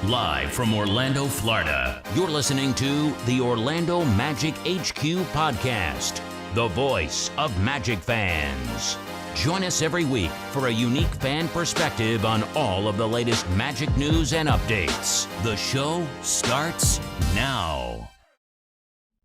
Live from Orlando, Florida, you're listening to the Orlando Magic HQ podcast, the voice of Magic fans. Join us every week for a unique fan perspective on all of the latest Magic news and updates. The show starts now.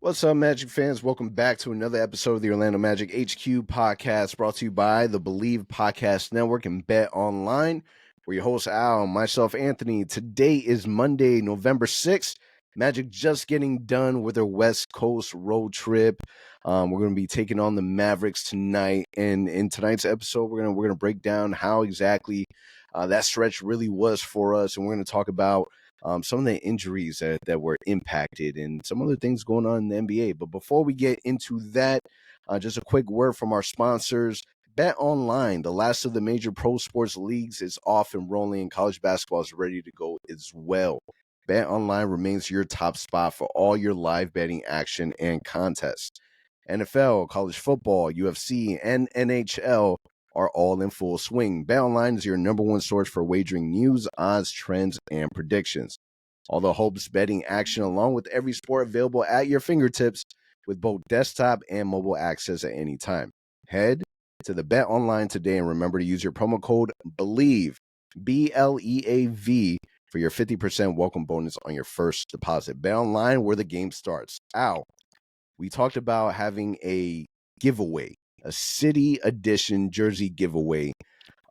What's up, Magic fans? Welcome back to another episode of the Orlando Magic HQ podcast, brought to you by the Believe Podcast Network and Bet Online. We're your host, Al, myself, Anthony. Today is Monday, November 6th. Magic just getting done with their West Coast road trip. We're going to be taking on the Mavericks tonight. And in tonight's episode, we're going to break down how exactly that stretch really was for us. And we're going to talk about some of the injuries that were impacted and some other things going on in the NBA. But before we get into that, just a quick word from our sponsors. Bet Online, the last of the major pro sports leagues, is off and rolling, and college basketball is ready to go as well. Bet Online remains your top spot for all your live betting action and contests. NFL, college football, UFC, and NHL are all in full swing. Bet Online is your number one source for wagering news, odds, trends, and predictions. All the hopes, betting action, along with every sport available at your fingertips with both desktop and mobile access at any time. Head to the Bet Online today and remember to use your promo code BELIEVE, BLEAV, for your 50% welcome bonus on your first deposit. Bet Online, where the game starts. Al, we talked about having a giveaway, a city edition jersey giveaway,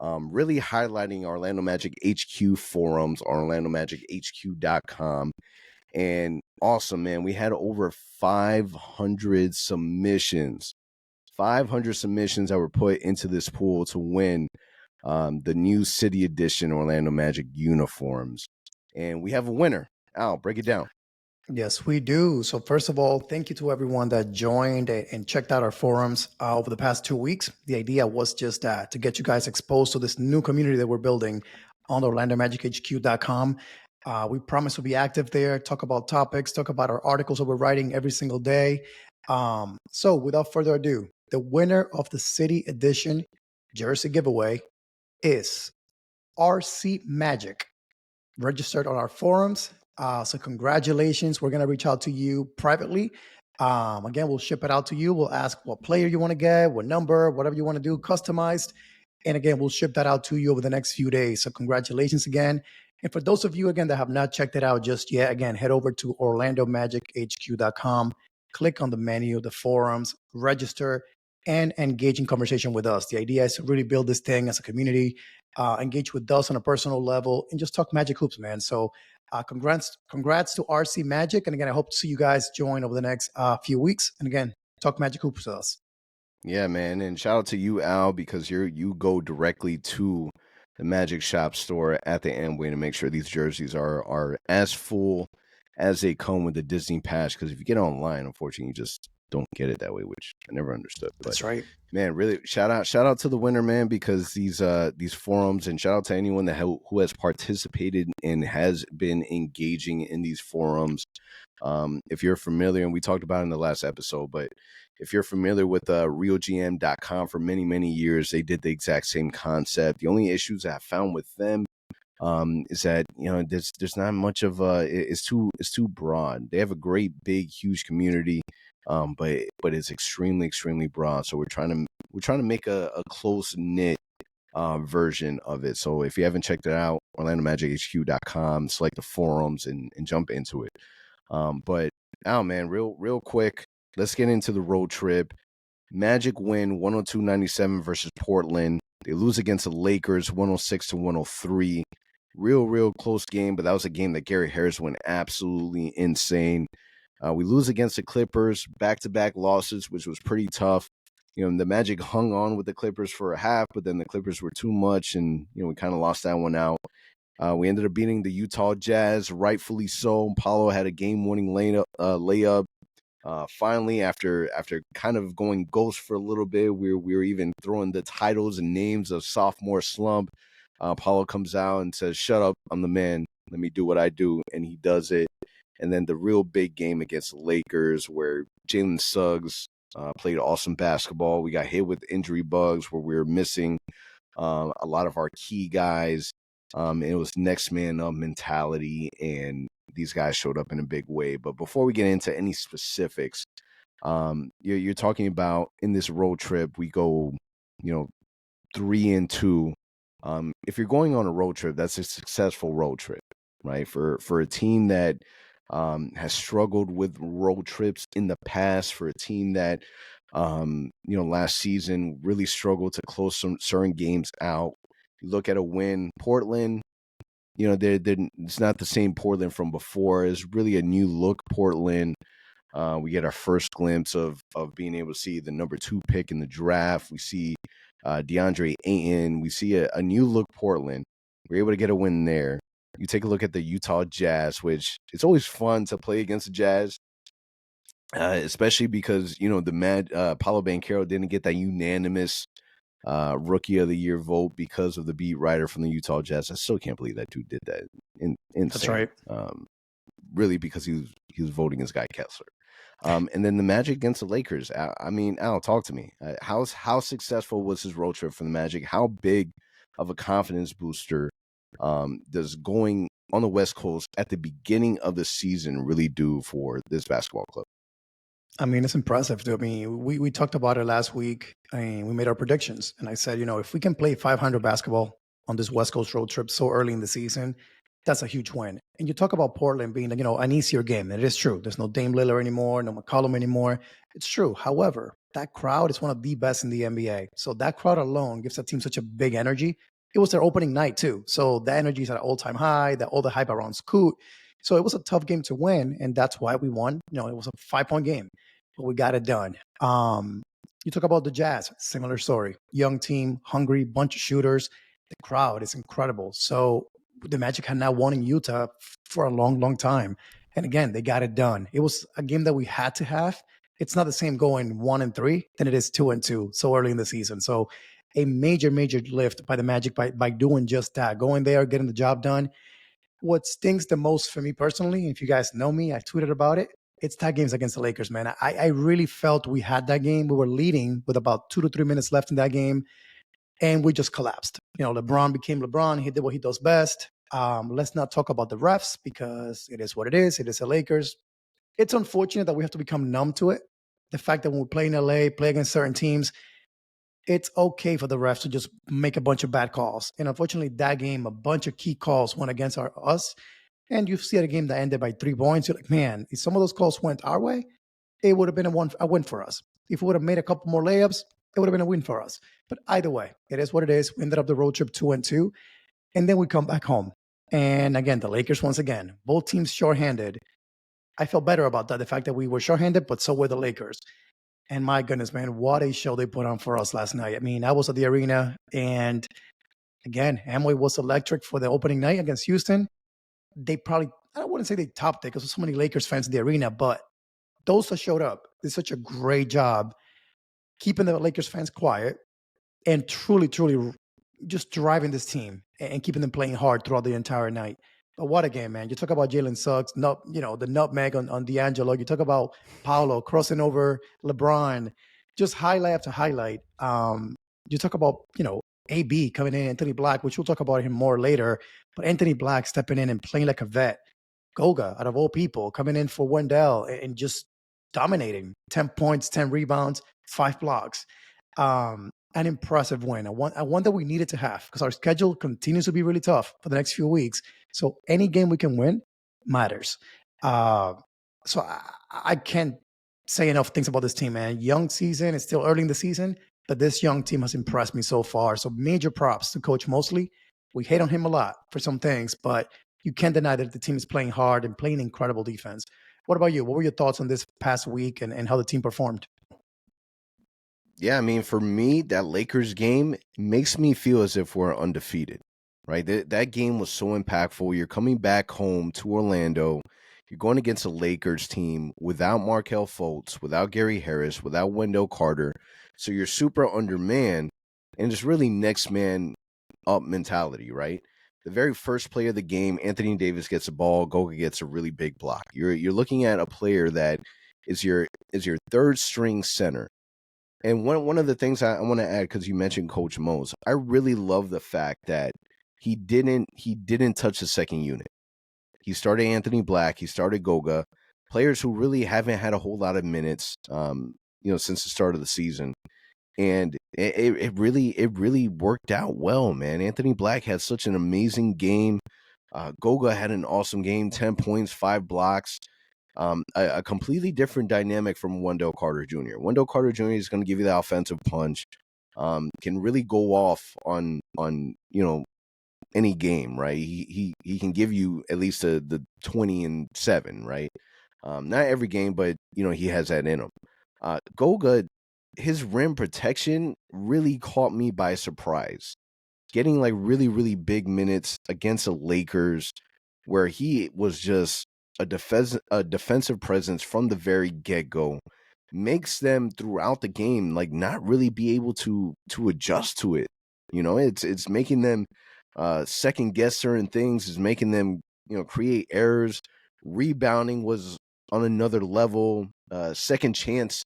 really highlighting Orlando Magic HQ forums, orlandomagichq.com. And awesome, man. We had over 500 submissions. 500 submissions that were put into this pool to win the new City Edition Orlando Magic uniforms. And we have a winner. Al, break it down. Yes, we do. So first of all, thank you to everyone that joined and checked out our forums over the past 2 weeks. The idea was just to get you guys exposed to this new community that we're building on orlandomagichq.com. We promise to be active there, talk about topics, talk about our articles that we're writing every single day. So without further ado, the winner of the City Edition jersey giveaway is RC Magic, registered on our forums. So congratulations. We're going to reach out to you privately. Again, we'll ship it out to you. We'll ask what player you want to get, what number, whatever you want to do, customized. And again, we'll ship that out to you over the next few days. So congratulations again. And for those of you, again, that have not checked it out just yet, again, head over to orlandomagichq.com, click on the menu, the forums, register, and engage in conversation with us. The idea is to really build this thing as a community, engage with us on a personal level, and just talk Magic hoops, man. So congrats to RC Magic. And again, I hope to see you guys join over the next few weeks. And again, talk Magic hoops with us. Yeah, man. And shout out to you, Al, because you go directly to the Magic Shop store at the Amway to make sure these jerseys are as full as they come with the Disney patch. Because if you get it online, unfortunately, you just don't get it that way, which I never understood. But, that's right, man. Really, shout out to the winner, man, because these forums, and shout out to anyone that who has participated and has been engaging in these forums. If you're familiar, and we talked about it in the last episode, but if you're familiar with realgm.com, for many years, they did the exact same concept. The only issues that I found with them is that, there's not much of it's too broad. They have a great, big, huge community, but it's extremely broad. So we're trying to make a close knit version of it. So if you haven't checked it out, orlandomagichq.com, select the forums and jump into it. But now, man, real quick, let's get into the road trip. Magic win 102-97 versus Portland. They lose against the Lakers 106-103. Real close game, but that was a game that Gary Harris went absolutely insane. We lose against the Clippers, back-to-back losses, which was pretty tough. The Magic hung on with the Clippers for a half, but then the Clippers were too much, and we kind of lost that one out. We ended up beating the Utah Jazz, rightfully so. Paolo had a game-winning layup. Finally, after kind of going ghost for a little bit, we were even throwing the titles and names of sophomore slump. Paolo comes out and says, "Shut up, I'm the man. Let me do what I do," and he does it. And then the real big game against the Lakers, where Jalen Suggs played awesome basketball. We got hit with injury bugs where we were missing a lot of our key guys. It was next man up mentality, and these guys showed up in a big way. But before we get into any specifics, you're talking about in this road trip, we go, 3-2. If you're going on a road trip, that's a successful road trip, right? For a team that has struggled with road trips in the past, for a team that last season really struggled to close some certain games out. You look at a win, Portland. It's not the same Portland from before. It's really a new look Portland. We get our first glimpse of being able to see the number 2 pick in the draft. We see DeAndre Ayton. We see a new look Portland. We're able to get a win there. You take a look at the Utah Jazz, which it's always fun to play against the Jazz, especially because the Paolo Banchero didn't get that unanimous Rookie of the Year vote because of the beat writer from the Utah Jazz. I still can't believe that dude did that. Insane. That's right. Really, because he was voting his guy Kessler. And then the Magic against the Lakers. I mean, Al, talk to me. How successful was his road trip for the Magic? How big of a confidence booster does going on the West Coast at the beginning of the season really do for this basketball club? I mean, it's impressive. I mean, we talked about it last week and we made our predictions. And I said, if we can play 500 basketball on this West Coast road trip so early in the season, that's a huge win. And you talk about Portland being, an easier game. And it is true. There's no Dame Lillard anymore, no McCollum anymore. It's true. However, that crowd is one of the best in the NBA. So that crowd alone gives that team such a big energy. It was their opening night too. So the energy is at an all-time high, all the hype around Scoot. So it was a tough game to win. And that's why we won. It was a 5-point game, but we got it done. You talk about the Jazz, similar story. Young team, hungry, bunch of shooters. The crowd is incredible. So the Magic had not won in Utah for a long, long time. And again, they got it done. It was a game that we had to have. It's not the same going 1-3 than it is 2-2 so early in the season. So a major, major lift by the Magic by doing just that, going there, getting the job done. What stings the most for me personally, if you guys know me, I tweeted about it. It's tie games against the Lakers, man. I really felt we had that game. We were leading with about 2 to 3 minutes left in that game, and we just collapsed. LeBron became LeBron. He did what he does best. Let's not talk about the refs because it is what it is. It is the Lakers. It's unfortunate that we have to become numb to it. The fact that when we play in LA, play against certain teams, it's okay for the refs to just make a bunch of bad calls. And unfortunately, that game, a bunch of key calls went against us. And you see a game that ended by 3 points. You're like, man, if some of those calls went our way, it would have been a win for us. If we would have made a couple more layups, it would have been a win for us. But either way, it is what it is. We ended up the road trip 2-2, and then we come back home. And again, the Lakers, once again, both teams shorthanded. I felt better about that, the fact that we were shorthanded, but so were the Lakers. And my goodness, man, what a show they put on for us last night. I mean, I was at the arena, and again, Amway was electric for the opening night against Houston. They probably, I wouldn't say they topped it because there's so many Lakers fans in the arena, but those that showed up did such a great job keeping the Lakers fans quiet and truly, truly just driving this team and keeping them playing hard throughout the entire night. But what a game, man. You talk about Jalen Suggs, the nutmeg on D'Angelo. You talk about Paolo crossing over LeBron, just highlight after highlight. You talk about, AB coming in, Anthony Black, which we'll talk about him more later. But Anthony Black stepping in and playing like a vet. Goga, out of all people, coming in for Wendell and just dominating. 10 points, 10 rebounds, 5 blocks. An impressive win. A one that we needed to have because our schedule continues to be really tough for the next few weeks. So any game we can win matters. So I can't say enough things about this team, man. Young season, it's still early in the season, but this young team has impressed me so far. So major props to Coach Mosley. We hate on him a lot for some things, but you can't deny that the team is playing hard and playing incredible defense. What about you? What were your thoughts on this past week and how the team performed? Yeah, I mean, for me, that Lakers game makes me feel as if we're undefeated, right? That game was so impactful. You're coming back home to Orlando. You're going against a Lakers team without Markelle Fultz, without Gary Harris, without Wendell Carter. So you're super undermanned, and it's really next man up mentality, right? The very first play of the game, Anthony Davis gets a ball, Goga gets a really big block. You're looking at a player that is your third string center. And one of the things I want to add, because you mentioned Coach Mose, I really love the fact that he didn't touch the second unit. He started Anthony Black, he started Goga, players who really haven't had a whole lot of minutes, since the start of the season. And it really worked out well, man. Anthony Black had such an amazing game. Goga had an awesome game, 10 points, 5 blocks. A completely different dynamic from Wendell Carter Jr. Wendell Carter Jr. is going to give you the offensive punch. Can really go off on any game, right? He can give you at least the 20 and 7, right? Not every game, but he has that in him. Goga, his rim protection really caught me by surprise. Getting like really, really big minutes against the Lakers, where he was just a defensive presence from the very get-go, makes them throughout the game like not really be able to adjust to it. It's making them second guess certain things, is making them create errors. Rebounding was on another level. Second chance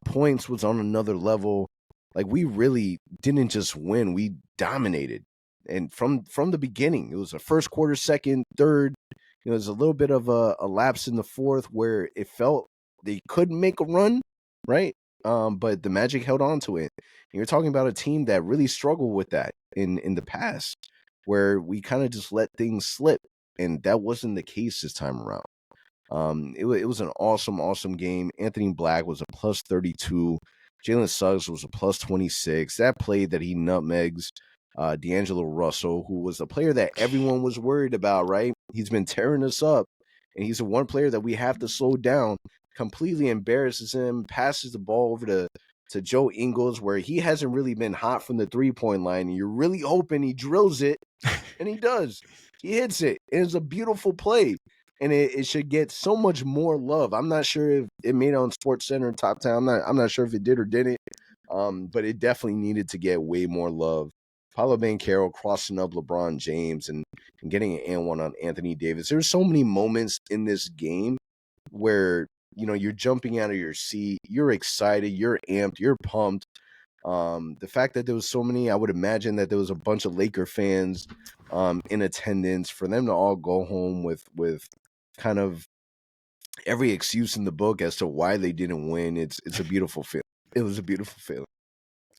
points was on another level. Like, we really didn't just win, we dominated. And from the beginning, it was a first quarter, second, third. There's a little bit of a lapse in the fourth where it felt they couldn't make a run, right? But the Magic held on to it. And you're talking about a team that really struggled with that in the past, where we kind of just let things slip. And that wasn't the case this time around. It was an awesome game. Anthony Black was a plus 32. Jalen Suggs was a plus 26. That play that he nutmegs D'Angelo Russell, who was a player that everyone was worried about, right? He's been tearing us up, and he's the one player that we have to slow down. Completely embarrasses him, passes the ball over to Joe Ingles, where he hasn't really been hot from the three-point line, and you're really hoping he drills it, and he does. He hits it, and it's a beautiful play. And it should get so much more love. I'm not sure if it made it on SportsCenter and Top 10. I'm not sure if it did or didn't. But it definitely needed to get way more love. Paolo Banchero crossing up LeBron James and getting an and one on Anthony Davis. There's so many moments in this game where you're jumping out of your seat, you're excited, you're amped, you're pumped. The fact that there was so many, I would imagine that there was a bunch of Laker fans in attendance, for them to all go home with kind of every excuse in the book as to why they didn't win. It's a beautiful feeling. It was a beautiful feeling.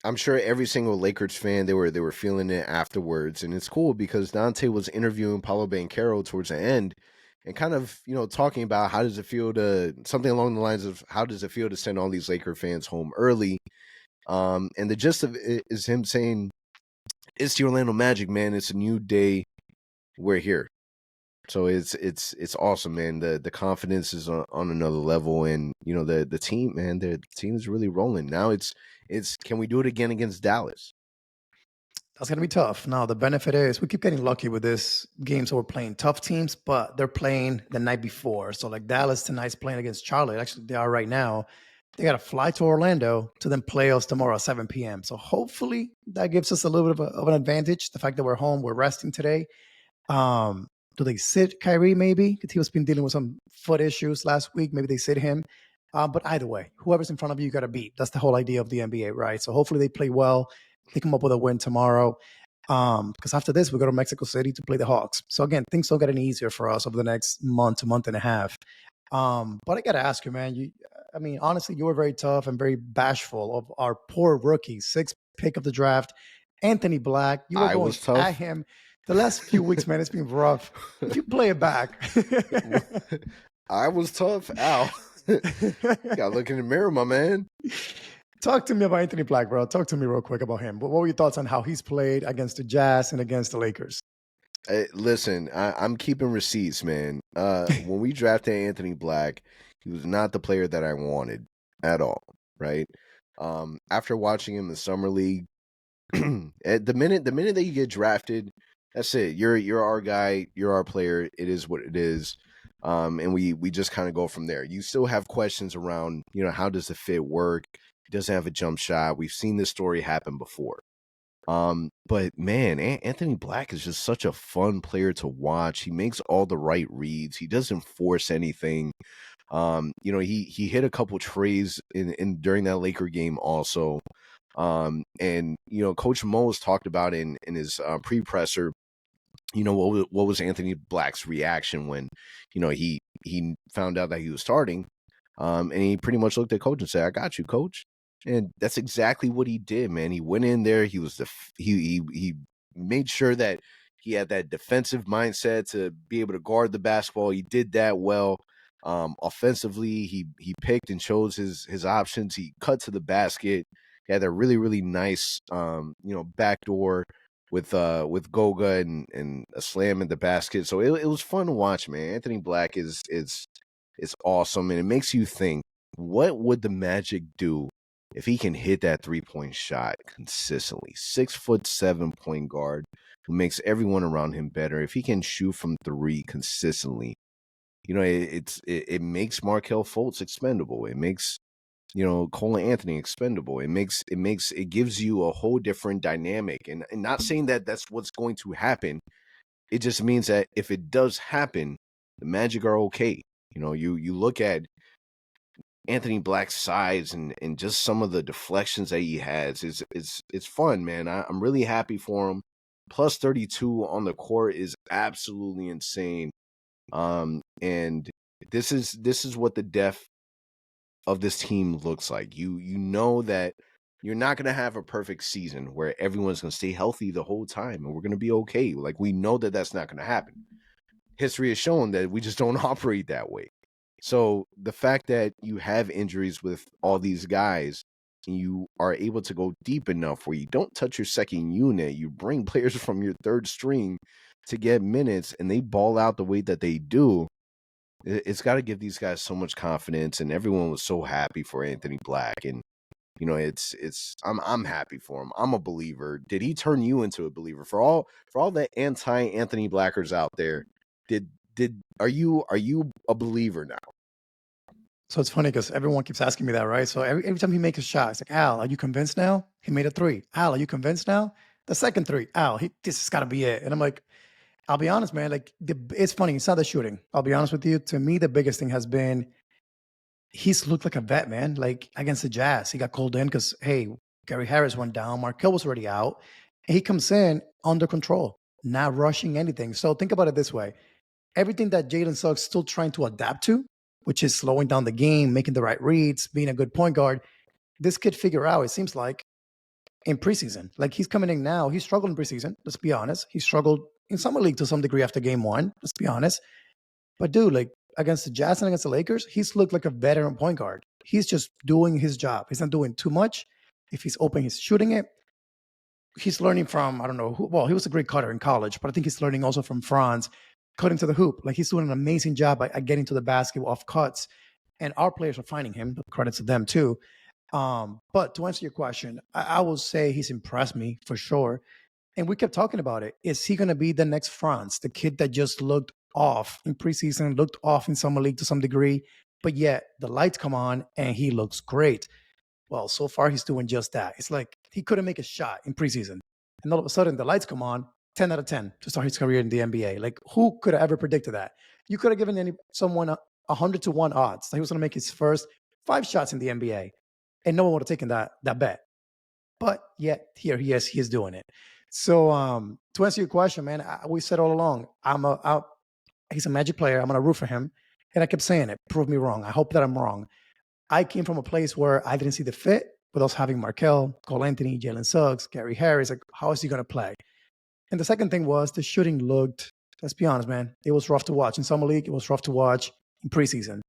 I'm sure every single Lakers fan, they were feeling it afterwards, and it's cool because Dante was interviewing Paolo Banchero towards the end, and kind of talking about how does it feel to, something along the lines of, how does it feel to send all these Laker fans home early. And the gist of it is him saying, it's the Orlando Magic, man. It's a new day. We're here. So it's awesome, man. The confidence is on another level, and the team, man, the team is really rolling. Now it's can we do it again against Dallas? That's going to be tough. Now, the benefit is we keep getting lucky with this games. So we're playing tough teams, but they're playing the night before. So like Dallas tonight's playing against Charlotte. Actually, they are right now. They got to fly to Orlando to then play us tomorrow at 7 p.m. So hopefully that gives us a little bit of an advantage. The fact that we're home, we're resting today. Do they sit Kyrie maybe? Because he was been dealing with some foot issues last week. Maybe they sit him. But either way, whoever's in front of you, you got to beat. That's the whole idea of the NBA, right? So hopefully they play well. They come up with a win tomorrow. Because after this, we go to Mexico City to play the Hawks. So again, things don't get any easier for us over the next month and a half. But I got to ask you, man, honestly, you were very tough and very bashful of our poor rookie, 6th pick of the draft, Anthony Black. You were going at him. The last few weeks, man, it's been rough. If you play it back. I was tough. Ow. Gotta look in the mirror, my man. Talk to me about Anthony Black, bro. Talk to me real quick about him. What were your thoughts on how he's played against the Jazz and against the Lakers? Listen, I'm keeping receipts, man. When we drafted Anthony Black, he was not the player that I wanted at all, right? After watching him in the summer league, the minute that you get drafted, that's it. You're our guy. You're our player. It is what it is. And we just kind of go from there. You still have questions around, how does the fit work? He doesn't have a jump shot. We've seen this story happen before. But man, Anthony Black is just such a fun player to watch. He makes all the right reads. He doesn't force anything. He hit a couple trays in during that Laker game also. And Coach Mo's talked about in his pre-presser what was Anthony Black's reaction when, he found out that he was starting, and he pretty much looked at coach and said, "I got you, coach." And that's exactly what he did, man. He went in there. He was he made sure that he had that defensive mindset to be able to guard the basketball. He did that well. Offensively, he picked and chose his options. He cut to the basket. He had a really really nice backdoor with Goga and a slam in the basket. So it was fun to watch, man. Anthony Black is awesome, and it makes you think, what would the Magic do if he can hit that 3-point shot consistently? 6'7" point guard who makes everyone around him better. If he can shoot from 3 consistently, it makes Markelle Fultz expendable. It makes Cole Anthony expendable. It gives you a whole different dynamic. And not saying that that's what's going to happen. It just means that if it does happen, the Magic are okay. You look at Anthony Black's size and just some of the deflections that he has. It's fun, man. I'm really happy for him. Plus 32 on the court is absolutely insane. And this is what the depth of this team looks like. You know that you're not going to have a perfect season where everyone's going to stay healthy the whole time and we're going to be okay. Like, we know that that's not going to happen. History has shown that we just don't operate that way. So the fact that you have injuries with all these guys and you are able to go deep enough where you don't touch your second unit, you bring players from your third string to get minutes and they ball out the way that they do, it's got to give these guys so much confidence. And everyone was so happy for Anthony Black. And I'm happy for him. I'm a believer. Did he turn you into a believer? For all the anti-Anthony Blackers out there, are you a believer now? So it's funny because everyone keeps asking me that, right? So every time he makes a shot, it's like, Al, are you convinced now? He made a 3. Al, are you convinced now? The second 3, Al, this has got to be it. And I'm like, I'll be honest, man. Like, it's funny. It's not the shooting. I'll be honest with you. To me, the biggest thing has been he's looked like a vet, man. Like against the Jazz, he got called in because, hey, Gary Harris went down. Markelle was already out. And he comes in under control, not rushing anything. So think about it this way. Everything that Jalen Suggs still trying to adapt to, which is slowing down the game, making the right reads, being a good point guard, this kid figure out, it seems like, in preseason. Like, he's coming in now. He struggled in preseason, let's be honest. He struggled in summer league to some degree after game 1, let's be honest. But dude, like against the Jazz and against the Lakers, he's looked like a veteran point guard. He's just doing his job. He's not doing too much. If he's open, he's shooting it. He's learning from, I don't know who, well, he was a great cutter in college, but I think he's learning also from Franz, cutting to the hoop. Like, he's doing an amazing job at getting to the basket off cuts. And our players are finding him. Credit to them too. But to answer your question, I will say he's impressed me for sure. And we kept talking about it. Is he going to be the next Franz, the kid that just looked off in preseason, looked off in summer league to some degree, but yet the lights come on and he looks great? Well, so far he's doing just that. It's like he couldn't make a shot in preseason, and all of a sudden the lights come on, 10 out of 10 to start his career in the NBA. Like, who could have ever predicted that? You could have given someone 100 to 1 odds that he was going to make his first 5 shots in the NBA, and no one would have taken that bet. But yet here he is doing it. So to answer your question, man, we said all along, he's a Magic player. I'm going to root for him. And I kept saying it. Prove me wrong. I hope that I'm wrong. I came from a place where I didn't see the fit with us having Markelle, Cole Anthony, Jalen Suggs, Gary Harris. Like, how is he going to play? And the second thing was the shooting looked, let's be honest, man, it was rough to watch. In summer league, it was rough to watch. In preseason,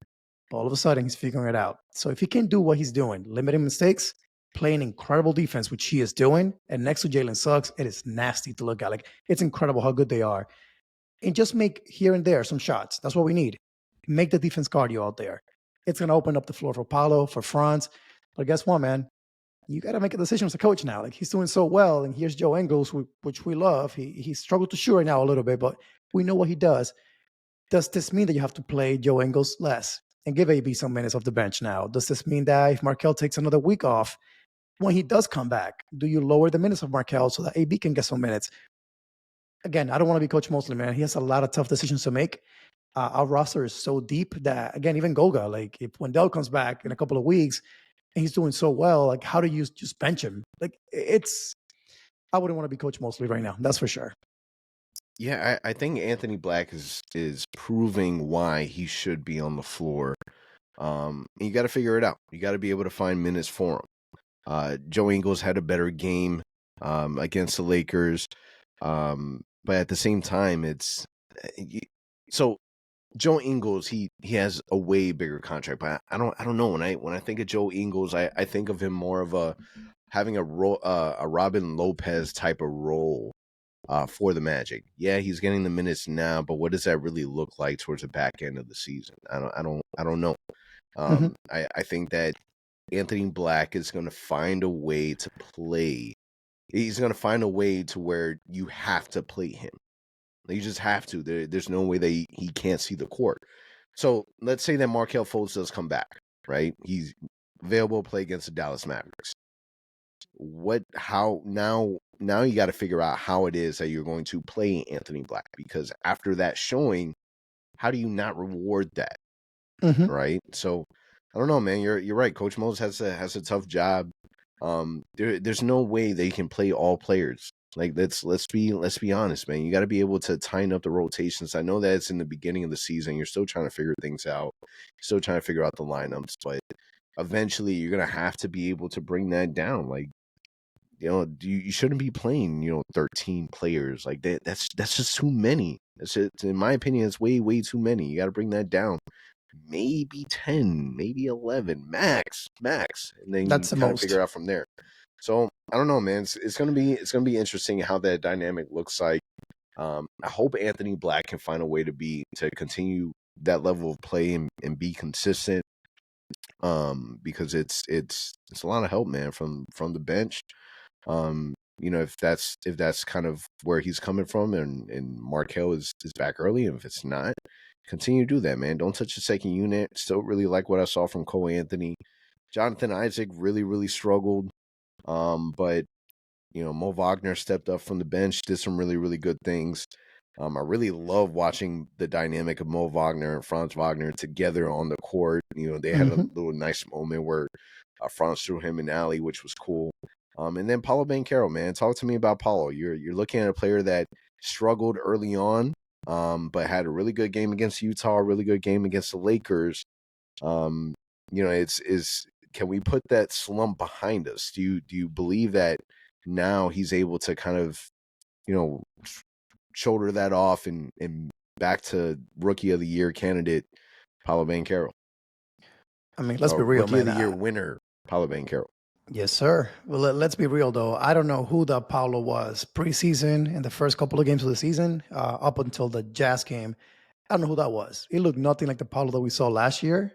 all of a sudden, he's figuring it out. So if he can do what he's doing, limiting mistakes, playing incredible defense, which he is doing, and next to Jalen Suggs, it is nasty to look at. Like, it's incredible how good they are. And just make here and there some shots. That's what we need. Make the defense cardio out there. It's going to open up the floor for Paolo, for Franz. But guess what, man? You got to make a decision as a coach now. Like, he's doing so well, and here's Joe Ingles, which we love. He struggled to shoot right now a little bit, but we know what he does. Does this mean that you have to play Joe Ingles less and give AB some minutes off the bench now? Does this mean that if Markelle takes another week off, when he does come back, do you lower the minutes of Markelle so that AB can get some minutes? Again, I don't want to be Coach Mosley, man. He has a lot of tough decisions to make. Our roster is so deep that, again, even Goga, like, if Wendell comes back in a couple of weeks and he's doing so well, like, how do you just bench him? Like, I wouldn't want to be Coach Mosley right now. That's for sure. Yeah, I think Anthony Black is proving why he should be on the floor. You got to figure it out. You got to be able to find minutes for him. Joe Ingles had a better game against the Lakers, but at the same time, it's so Joe Ingles. He has a way bigger contract, but I don't know when I think of Joe Ingles, I think of him more of a having a Robin Lopez type of role for the Magic. Yeah, he's getting the minutes now, but what does that really look like towards the back end of the season? I don't know. Hmm. I think that Anthony Black is going to find a way to play. He's going to find a way to where you have to play him. You just have to. There's no way that he can't see the court. So let's say that Markelle Fultz does come back, right? He's available to play against the Dallas Mavericks. How now you got to figure out how it is that you're going to play Anthony Black, because after that showing, how do you not reward that? Hmm. Right? So I don't know, man. You're right. Coach Mose has a tough job. There's no way they can play all players. Like let's be honest, man. You got to be able to tighten up the rotations. I know that it's in the beginning of the season. You're still trying to figure things out. You're still trying to figure out the lineups, but eventually you're gonna have to be able to bring that down. Like, you shouldn't be playing 13 players like that. That's just too many. That's it. In my opinion, it's way too many. You got to bring that down, maybe 10, maybe 11 max, and then you That's the kind of most. figure out from there. So I don't know, man. It's gonna be interesting how that dynamic looks like. I hope Anthony Black can find a way to continue that level of play and be consistent. Because it's a lot of help, man, from the bench. If that's kind of where he's coming from, and Markelle is back early, and if it's not, continue to do that, man. Don't touch the second unit. Still really like what I saw from Cole Anthony. Jonathan Isaac really struggled. But Mo Wagner stepped up from the bench, did some really good things. I really love watching the dynamic of Mo Wagner and Franz Wagner together on the court. They had a Hmm. little nice moment where Franz threw him an alley, which was cool. And then Paolo Banchero, man, talk to me about Paolo. You're looking at a player that struggled early on, but had a really good game against Utah, a really good game against the Lakers. Um, it's can we put that slump behind us? Do you believe that now he's able to kind of you know shoulder that off and back to Rookie of the Year candidate Paolo Banchero, I mean, let's be or real, Rookie of man. the Year winner Paolo Banchero? Yes, sir. Well, let's be real though. I don't know who the Paolo was preseason in the first couple of games of the season, up until the Jazz game. I don't know who that was. He looked nothing like the Paolo that we saw last year.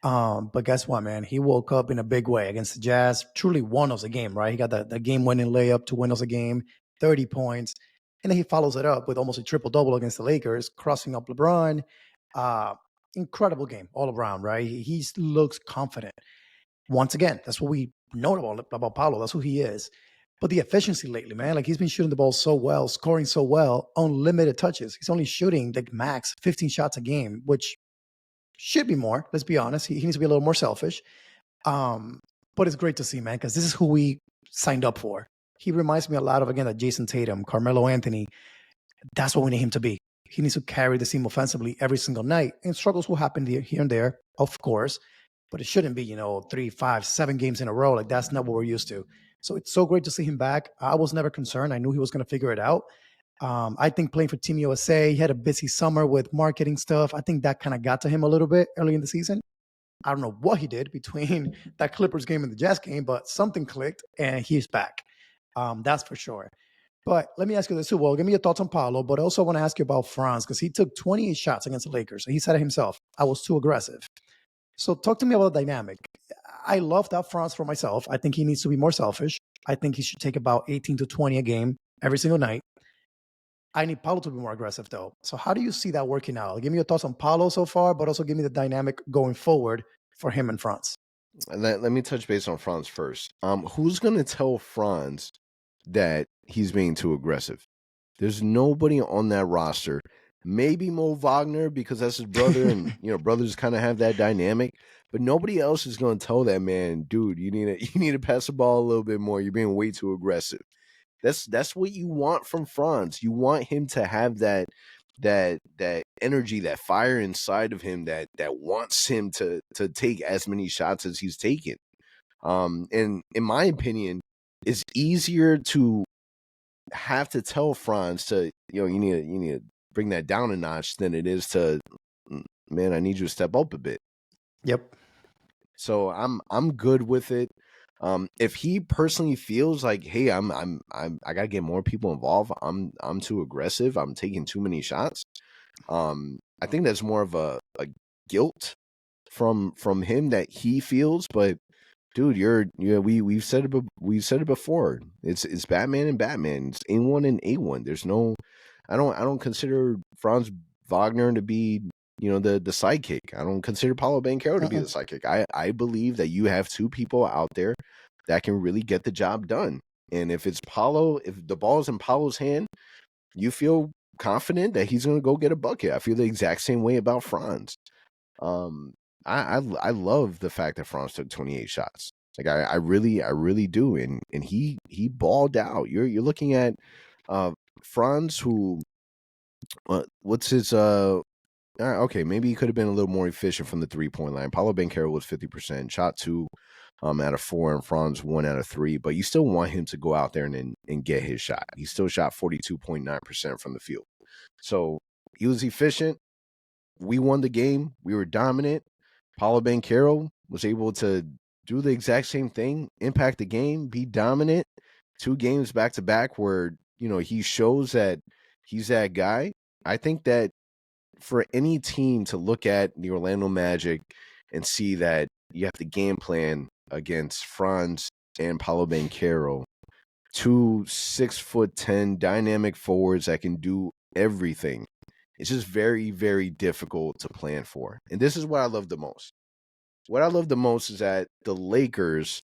But guess what, man? He woke up in a big way against the Jazz. Truly won us a game, right? He got the game-winning layup to win us a game, 30 points, and then he follows it up with almost a triple-double against the Lakers, crossing up LeBron. Uh, Incredible game all around, right? He looks confident. Once again, that's what we know about Paolo. That's who he is. But the efficiency lately, man, like he's been shooting the ball so well, scoring so well on limited touches. He's only shooting like max 15 shots a game, which should be more. Let's be honest. He needs to be a little more selfish. Um, but it's great to see, man, because this is who we signed up for. He reminds me a lot of, again, that Jason Tatum, Carmelo Anthony. That's what we need him to be. He needs to carry the team offensively every single night. And struggles will happen here and there, of course, but it shouldn't be, 3, 5, 7 games in a row. Like that's not what we're used to. So it's so great to see him back. I was never concerned. I knew he was going to figure it out. I think playing for Team USA, he had a busy summer with marketing stuff. I think that kind of got to him a little bit early in the season. I don't know what he did between that Clippers game and the Jazz game, but something clicked and he's back. That's for sure. But let me ask you this too. Well, give me your thoughts on Paolo, but also want to ask you about Franz because he took 28 shots against the Lakers. And he said it himself, I was too aggressive. So talk to me about the dynamic. I love that Franz for myself. I think he needs to be more selfish. I think he should take about 18 to 20 a game every single night. I need Paolo to be more aggressive though. So how do you see that working out? Give me your thoughts on Paolo so far, but also give me the dynamic going forward for him and Franz. Let me touch base on Franz first. Who's gonna tell Franz that he's being too aggressive? There's nobody on that roster. Maybe Mo Wagner because that's his brother, and brothers kind of have that dynamic. But nobody else is going to tell that man, dude, you need to you need to pass the ball a little bit more. You're being way too aggressive. That's what you want from Franz. You want him to have that energy, that fire inside of him that wants him to take as many shots as he's taken. And in my opinion, it's easier to have to tell Franz to, you need to bring that down a notch than it is to, man, I need you to step up a bit. Yep. So I'm good with it. If he personally feels like, hey, I gotta get more people involved, I'm too aggressive, I'm taking too many shots. I think that's more of a guilt from him that he feels. But dude, we've said it before. It's Batman and Batman. It's A1 and A1. There's no, I don't consider Franz Wagner to be, the sidekick. I don't consider Paolo Banchero to be the sidekick. I believe that you have two people out there that can really get the job done. And if it's Paolo, if the ball's in Paolo's hand, you feel confident that he's going to go get a bucket. I feel the exact same way about Franz. I love the fact that Franz took 28 shots. Like I really do. And he balled out. You're looking at Franz, who what's his okay, maybe he could have been a little more efficient from the 3-point line. Paolo Banchero was 50%, shot 2 out of 4, and Franz 1 out of 3. But you still want him to go out there and get his shot. He still shot 42.9% from the field. So he was efficient. We won the game. We were dominant. Paolo Banchero was able to do the exact same thing, impact the game, be dominant. 2 games back to back where, he shows that he's that guy. I think that for any team to look at the Orlando Magic and see that you have to game plan against Franz and Paolo Banchero, 2 6'10" dynamic forwards that can do everything. It's just very, very difficult to plan for. And this is what I love the most. What I love the most is that the Lakers,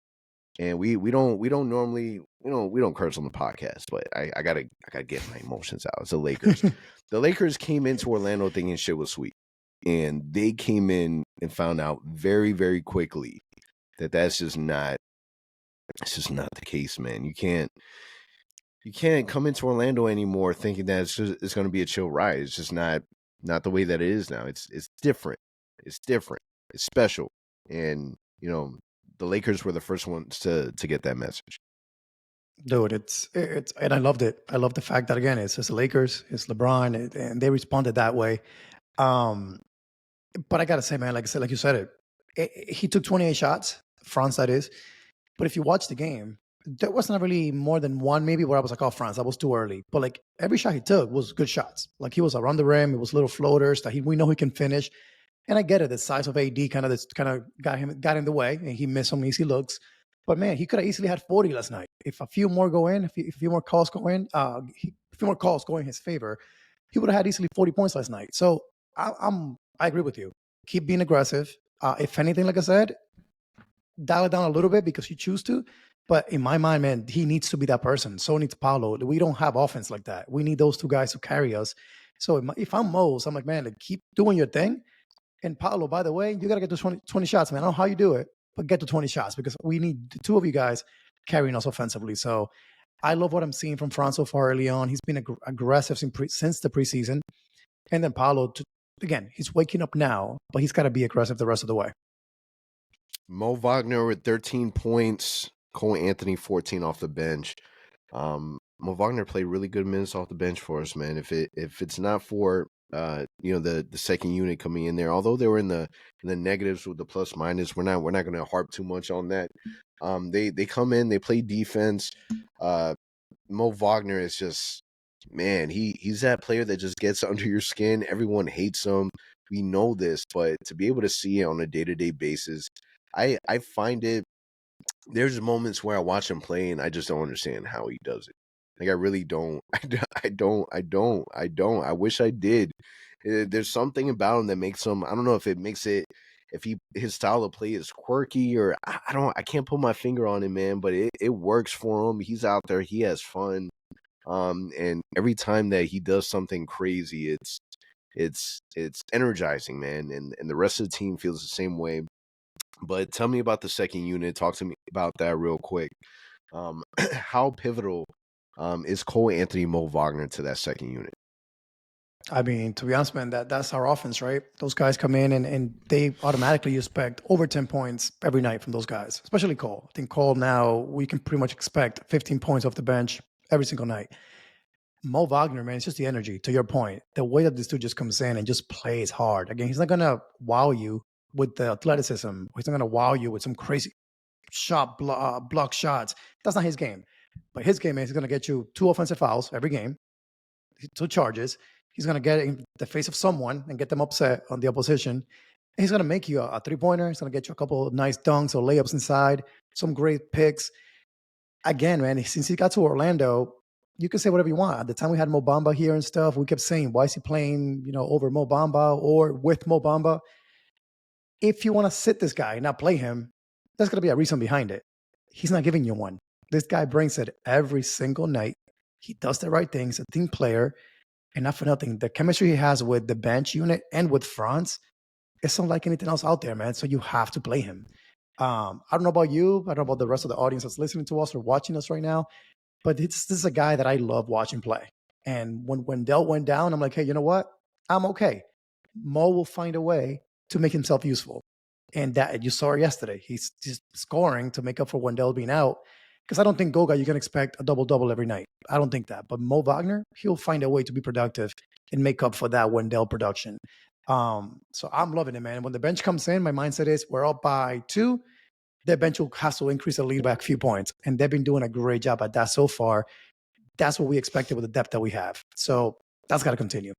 and we don't normally, we don't curse on the podcast, but I gotta get my emotions out. It's the Lakers. The Lakers came into Orlando thinking shit was sweet, and they came in and found out very, very quickly that that's just not the case, man. You can't come into Orlando anymore thinking that it's going to be a chill ride. It's just not the way that it is now. It's different. It's different. It's special. And the Lakers were the first ones to get that message. Dude, it's and I loved it. I love the fact that again, it's just the Lakers, it's LeBron, and they responded that way. But I gotta say, man, like I said, like you said he took 28 shots, Franz that is. But if you watch the game, there wasn't really more than one, maybe where I was like, oh, Franz, that was too early. But like every shot he took was good shots. Like he was around the rim, it was little floaters that we know he can finish. And I get it, the size of AD kind of got in the way, and he missed some easy looks. But man, he could have easily had 40 last night. If a few more go in, if a few more calls go in, a few more calls go in his favor, he would have had easily 40 points last night. So I agree with you. Keep being aggressive. If anything, like I said, dial it down a little bit because you choose to. But in my mind, man, he needs to be that person. So needs Paolo. We don't have offense like that. We need those two guys to carry us. So if I'm Mose, I'm like, man, like, keep doing your thing. And Paolo, by the way, you got to get to 20 shots, man. I don't know how you do it, but get to 20 shots because we need the two of you guys carrying us offensively. So I love what I'm seeing from Franz so far early on. He's been aggressive since the preseason. And then Paolo, again, he's waking up now, but he's got to be aggressive the rest of the way. Mo Wagner with 13 points, Cole Anthony 14 off the bench. Mo Wagner played really good minutes off the bench for us, man. If it's not for the second unit coming in there, although they were in the negatives with the plus minus, we're not going to harp too much on that. They come in, they play defense. Mo Wagner is just, man, he's that player that just gets under your skin. Everyone hates him. We know this, but to be able to see it on a day-to-day basis, I find it. There's moments where I watch him play and I just don't understand how he does it. Like I really don't. I don't. I wish I did. There's something about him that makes him. I don't know if it makes it. If his style of play is quirky or I can't put my finger on it, man. But it works for him. He's out there. He has fun. And every time that he does something crazy, it's energizing, man. And the rest of the team feels the same way. But tell me about the second unit. Talk to me about that real quick. How pivotal is Cole Anthony, Mo Wagner to that second unit. I mean, to be honest, man, that's our offense, right? Those guys come in and they automatically expect over 10 points every night from those guys, especially Cole. I think Cole now, we can pretty much expect 15 points off the bench every single night. Mo Wagner, man, it's just the energy, to your point. The way that this dude just comes in and just plays hard. Again, he's not going to wow you with the athleticism. He's not going to wow you with some crazy block shots. That's not his game. But his game is he's going to get you 2 offensive fouls every game, 2 charges. He's going to get in the face of someone and get them upset on the opposition. And he's going to make you a 3-pointer. He's going to get you a couple of nice dunks or layups inside, some great picks. Again, man, since he got to Orlando, you can say whatever you want. At the time we had Mo Bamba here and stuff, we kept saying, why is he playing, over Mo Bamba or with Mo Bamba? If you want to sit this guy and not play him, there's going to be a reason behind it. He's not giving you one. This guy brings it every single night. He does the right things, a team player. And not for nothing, the chemistry he has with the bench unit and with Franz is unlike anything else out there, man. So you have to play him. I don't know about you. I don't know about the rest of the audience that's listening to us or watching us right now. But this is a guy that I love watching play. And when Wendell went down, I'm like, hey, you know what? I'm okay. Mo will find a way to make himself useful. And that you saw it yesterday. He's just scoring to make up for Wendell being out. Because I don't think Goga, you can expect a double-double every night. I don't think that. But Mo Wagner, he'll find a way to be productive and make up for that Wendell production. So I'm loving it, man. When the bench comes in, my mindset is we're up by 2. Their bench has to increase the lead by a few points. And they've been doing a great job at that so far. That's what we expected with the depth that we have. So that's got to continue.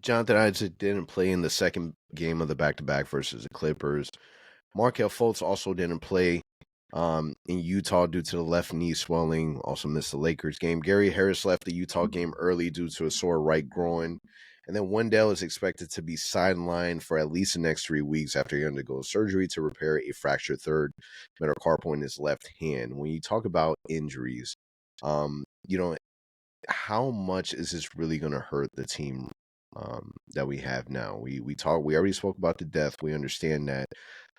Jonathan Isaac didn't play in the second game of the back-to-back versus the Clippers. Markelle Fultz also didn't play in Utah due to the left knee swelling, also missed the Lakers game. Gary Harris left the Utah game early due to a sore right groin. And then Wendell is expected to be sidelined for at least the next 3 weeks after he undergoes surgery to repair a fractured third metacarpal in his left hand. When you talk about injuries, how much is this really going to hurt the team that we have now? We already spoke about the depth. We understand that.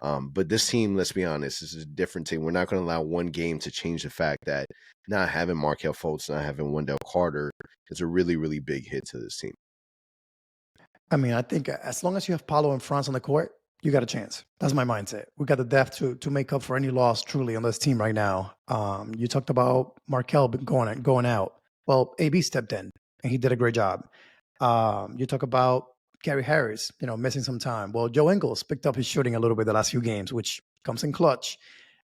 But this team, let's be honest, this is a different team. We're not going to allow one game to change the fact that not having Markelle Fultz, not having Wendell Carter is a really, really big hit to this team. I mean, I think as long as you have Paolo and Franz on the court, you got a chance. That's my mindset. We got the depth to make up for any loss truly on this team right now. You talked about Markelle going out. Well, AB stepped in and he did a great job. You talk about Gary Harris, missing some time. Well, Joe Ingles picked up his shooting a little bit the last few games, which comes in clutch.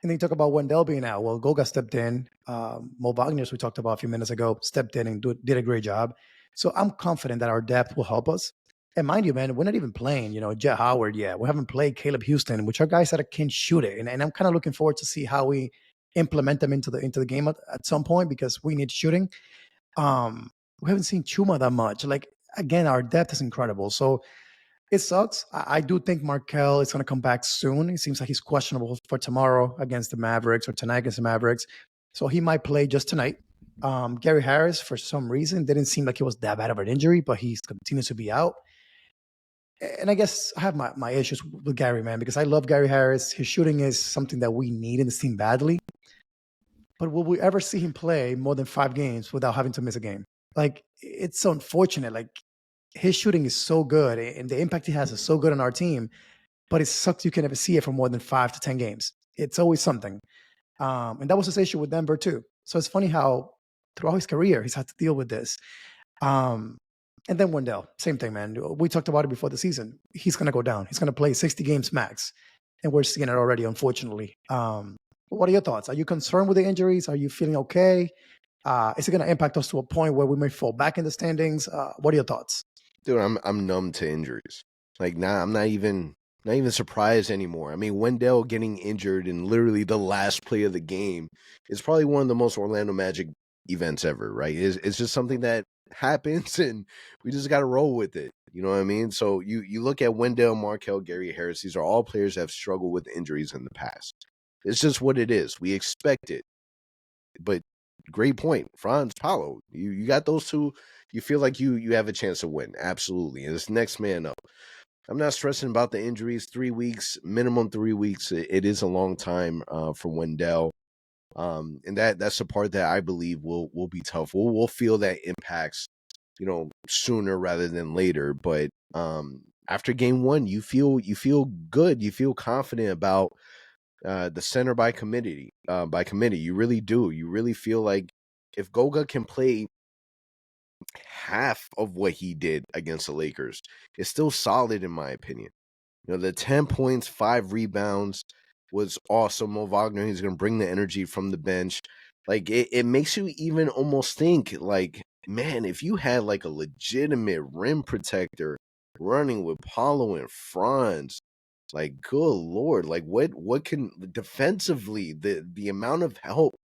And then you talk about Wendell being out. Well, Goga stepped in. Mo Wagner, as we talked about a few minutes ago, stepped in and did a great job. So I'm confident that our depth will help us. And mind you, man, we're not even playing, Jet Howard yet. We haven't played Caleb Houston, which are guys that can shoot it. And I'm kind of looking forward to see how we implement them into the game at some point because we need shooting. We haven't seen Chuma that much. Again, our depth is incredible. So it sucks. I do think Markelle is going to come back soon. It seems like he's questionable for tomorrow against the Mavericks or tonight against the Mavericks. So he might play just tonight. Gary Harris, for some reason, didn't seem like it was that bad of an injury, but he continues to be out. And I guess I have my issues with Gary, man, because I love Gary Harris. His shooting is something that we need in this team badly. But will we ever see him play more than 5 games without having to miss a game? It's so unfortunate. His shooting is so good and the impact he has is so good on our team, but it sucks you can never see it for more than 5 to 10 games. It's always something. And that was his issue with Denver too. So it's funny how throughout his career, he's had to deal with this. And then Wendell, same thing, man. We talked about it before the season. He's going to go down. He's going to play 60 games max. And we're seeing it already, unfortunately. What are your thoughts? Are you concerned with the injuries? Are you feeling okay? Is it going to impact us to a point where we may fall back in the standings? What are your thoughts? Dude, I'm numb to injuries. I'm not even surprised anymore. I mean, Wendell getting injured in literally the last play of the game is probably one of the most Orlando Magic events ever, right? It's just something that happens and we just got to roll with it. You know what I mean? So you look at Wendell, Markelle, Gary Harris. These are all players that have struggled with injuries in the past. It's just what it is. We expect it. But great point. Franz, Paolo, you got those two. You feel like you have a chance to win. Absolutely. And it's next man up. I'm not stressing about the injuries. 3 weeks, minimum 3 weeks. It is a long time for Wendell. And that's the part that I believe will be tough. We'll feel that impacts, sooner rather than later. But after game one, you feel good, you feel confident about the center by committee. You really do. You really feel like if Goga can play half of what he did against the Lakers, it's still solid in my opinion. The 10 points, 5 rebounds was awesome. Mo Wagner, he's going to bring the energy from the bench. Like, it makes you even almost think, like, man, if you had, like, a legitimate rim protector running with Paolo and Franz, like, good Lord, like, what can, defensively, the amount of help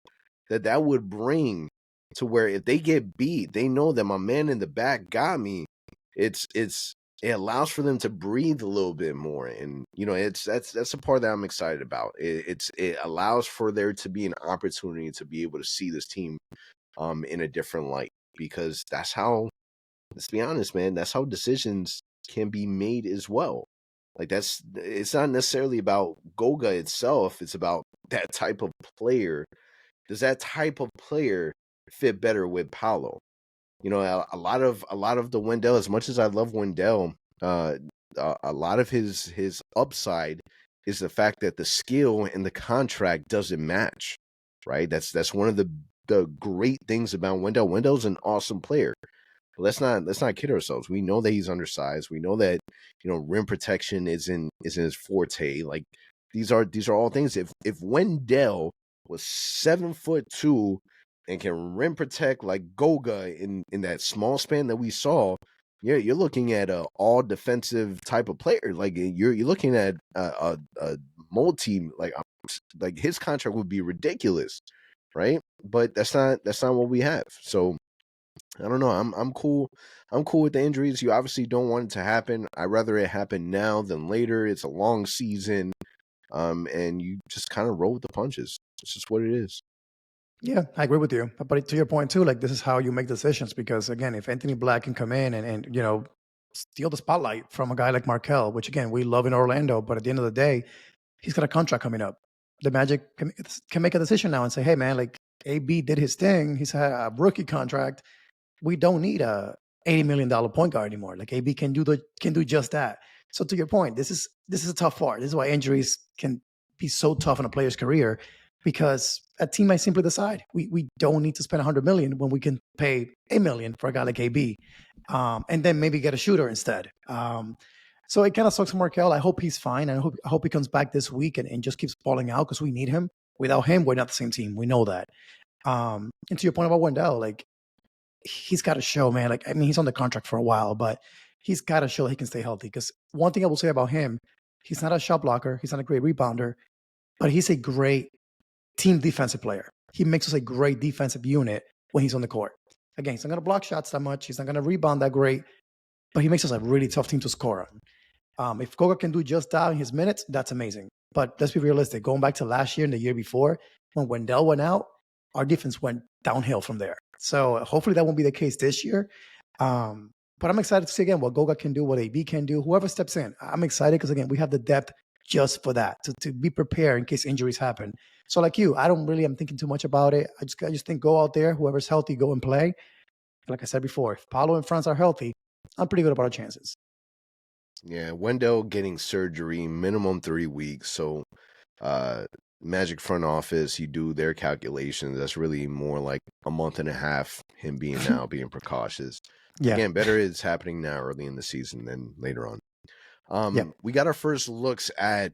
that would bring to where if they get beat, they know that my man in the back got me. It allows for them to breathe a little bit more, and that's the part that I'm excited about. It allows for there to be an opportunity to be able to see this team in a different light, because that's how, let's be honest, man, that's how decisions can be made as well. Like, it's not necessarily about Goga itself, it's about that type of player. Does that type of player fit better with Paolo? A lot of the Wendell, as much as I love Wendell, a lot of his upside is the fact that the skill and the contract doesn't match, right? That's one of the great things about Wendell. Wendell's an awesome player. But let's not kid ourselves. We know that he's undersized. We know that rim protection isn't his forte. Like, these are all things. If Wendell was 7'2" and can rim protect like Goga in that small span that we saw, you're looking at a all defensive type of player. Like, you're looking at a multi, like his contract would be ridiculous, right? But that's not what we have. So I don't know. I'm cool. I'm cool with the injuries. You obviously don't want it to happen. I'd rather it happen now than later. It's a long season. And you just kind of roll with the punches. It's just what it is. Yeah, I agree with you. But to your point too, like this is how you make decisions because again, if Anthony Black can come in and steal the spotlight from a guy like Markelle, which again we love in Orlando, but at the end of the day, he's got a contract coming up. The Magic can make a decision now and say, hey man, like AB did his thing. He's had a rookie contract. We don't need a $80 million point guard anymore. Like AB can do just that. So to your point, this is a tough part. This is why injuries can be so tough in a player's career because a team might simply decide we don't need to spend $100 million when we can pay $1 million for a guy like AB, and then maybe get a shooter instead. So it kind of sucks for Markelle. I hope he's fine. I hope he comes back this week and just keeps balling out because we need him. Without him, we're not the same team. We know that. And to your point about Wendell, like he's got to show, man. Like, I mean, he's on the contract for a while, but he's got to show he can stay healthy. Because one thing I will say about him, he's not a shot blocker. He's not a great rebounder, but he's a great team defensive player. He makes us a great defensive unit when he's on the court. Again, he's not going to block shots that much. He's not going to rebound that great, but he makes us a really tough team to score on. If Goga can do just that in his minutes, that's amazing. But let's be realistic. Going back to last year and the year before, when Wendell went out, our defense went downhill from there. So hopefully that won't be the case this year. But I'm excited to see again what Goga can do, what AB can do, whoever steps in. I'm excited because again, we have the depth just for that, to be prepared in case injuries happen. So like you, I'm thinking too much about it. I just think go out there, whoever's healthy, go and play. Like I said before, if Paolo and Franz are healthy, I'm pretty good about our chances. Yeah, Wendell getting surgery, minimum 3 weeks. So Magic front office, you do their calculations. That's really more like a month and a half, him being precautious. Yeah. Again, better is happening now early in the season than later on. Yeah. We got our first looks at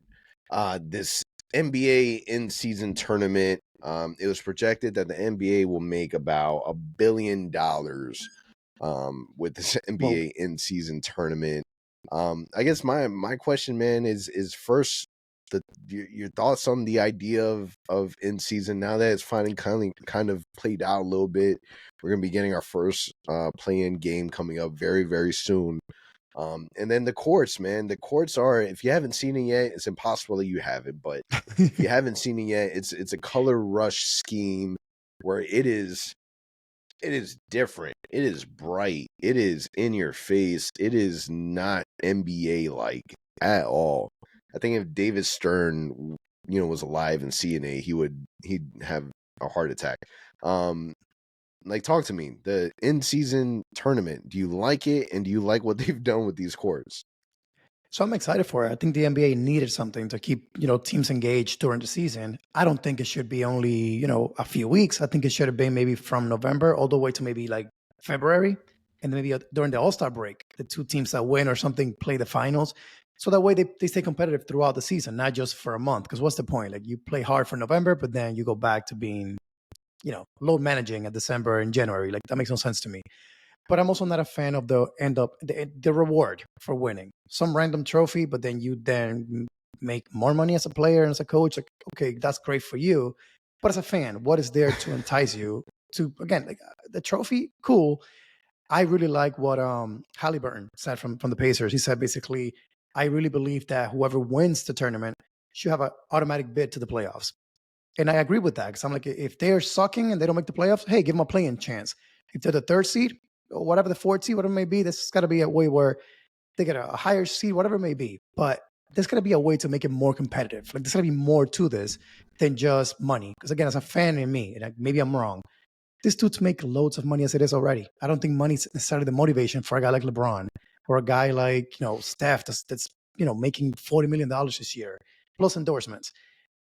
this NBA in-season tournament. It was projected that the NBA will make about $1 billion with this NBA in-season tournament. I guess my question, man, is first your thoughts on the idea of in-season now that it's finally kind of played out a little bit. We're gonna be getting our first play-in game coming up very, very soon. And then the courts, man. The courts are, if you haven't seen it yet, it's impossible that you haven't. But if you haven't seen it yet, it's a color rush scheme where it is different. It is bright. It is in your face. It is not NBA like at all. I think if David Stern, was alive in CNA, he'd have a heart attack. Like, talk to me. The in-season tournament, do you like it? And do you like what they've done with these courts? So I'm excited for it. I think the NBA needed something to keep, teams engaged during the season. I don't think it should be only, a few weeks. I think it should have been maybe from November all the way to maybe like February. And maybe during the All-Star break, the two teams that win or something play the finals. So that way they stay competitive throughout the season, not just for a month. Because what's the point? Like, you play hard for November, but then you go back to being, load managing at December and January. Like, that makes no sense to me. But I'm also not a fan of the reward for winning some random trophy, but then you then make more money as a player and as a coach. Like, okay, that's great for you, but as a fan, what is there to entice you to, again, like, the trophy? Cool. I really like what Halliburton said from the Pacers. He said basically, I really believe that whoever wins the tournament should have an automatic bid to the playoffs. And I agree with that, because I'm like, if they're sucking and they don't make the playoffs, hey, give them a playing chance. If they're the third seed, or whatever, the fourth seed, whatever it may be, this has got to be a way where they get a higher seed, whatever it may be. But there's got to be a way to make it more competitive. Like, there's got to be more to this than just money. Because again, as a fan in me, and maybe I'm wrong, these dudes make loads of money as it is already. I don't think money's necessarily the motivation for a guy like LeBron or a guy like, Steph that's making $40 million this year, plus endorsements.